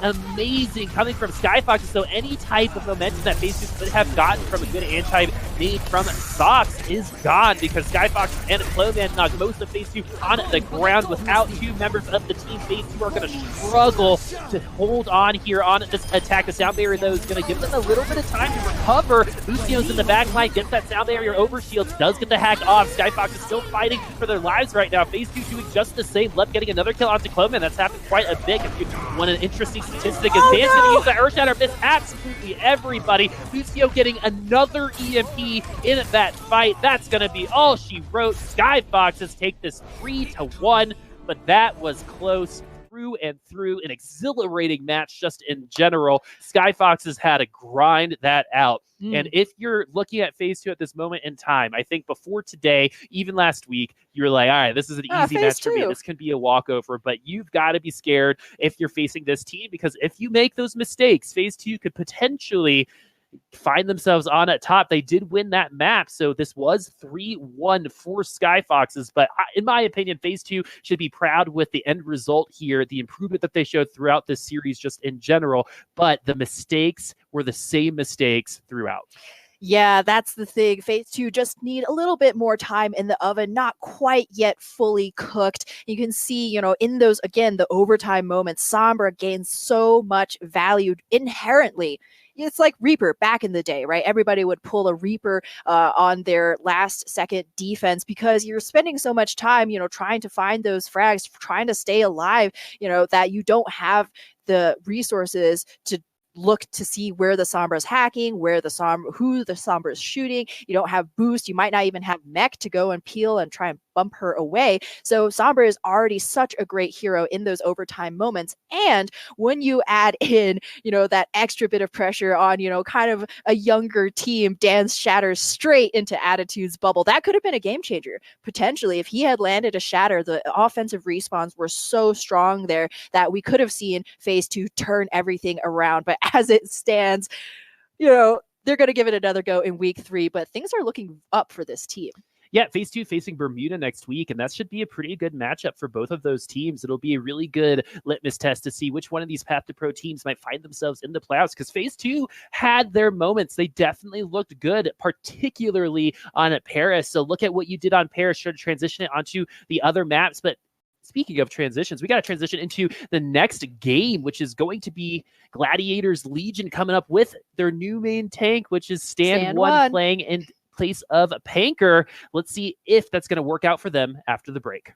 amazing coming from Skyfoxes. So any type of momentum that phase 2 could have gotten from a good anti-made from Sox is gone, because Skyfox and Cloman knocked most of phase 2 on the ground without two members of the team. Phase 2 are going to struggle to hold on here on this attack. The sound barrier, though, is going to give them a little bit of time to recover. Lucio's in the back line, gets that sound barrier over shields, does get the hack off. Skyfox is still fighting for their lives right now. Phase 2 doing just the same. Left getting another kill onto Cloman. That's happened quite a bit. If you want an interesting statistic, is Dan's going to use the Earthshatter, miss absolutely everybody. Lucio getting another EMP in that fight. That's going to be all she wrote. Skyfoxes take this 3-1, but that was close through and through. An exhilarating match just in general. Skyfoxes had to grind that out. And if you're looking at phase 2 at this moment in time, I think before today, even last week, you're like, all right, this is an easy match for me. This can be a walkover. But you've got to be scared if you're facing this team, because if you make those mistakes, phase 2 could potentially find themselves on at top. They did win that map, so this was 3-1 for Skyfoxes, but in my opinion, phase 2 should be proud with the end result here, the improvement that they showed throughout this series just in general, but the mistakes were the same mistakes throughout. Yeah, that's the thing. Phase 2 just need a little bit more time in the oven, not quite yet fully cooked. You can see, in those, again, the overtime moments, Sombra gains so much value inherently. It's like Reaper back in the day, right? Everybody would pull a Reaper on their last second defense because you're spending so much time, trying to find those frags, trying to stay alive, that you don't have the resources to look to see where the Sombra is hacking, who the Sombra is shooting. You don't have boost. You might not even have mech to go and peel and try and bump her away. So Sombra is already such a great hero in those overtime moments. And when you add in, that extra bit of pressure on, kind of a younger team, Dan shatters straight into Attitude's bubble. That could have been a game changer. Potentially, if he had landed a shatter, the offensive respawns were so strong there that we could have seen phase 2 turn everything around. But as it stands, they're going to give it another go in week 3, but things are looking up for this team. Yeah, phase 2 facing Bermuda next week, and that should be a pretty good matchup for both of those teams. It'll be a really good litmus test to see which one of these Path to Pro teams might find themselves in the playoffs, because phase 2 had their moments. They definitely looked good, particularly on Paris. So look at what you did on Paris, try to transition it onto the other maps. But speaking of transitions, we got to transition into the next game, which is going to be Gladiators Legion coming up with their new main tank, which is Stand 1 playing in place of Panker. Let's see if that's going to work out for them after the break.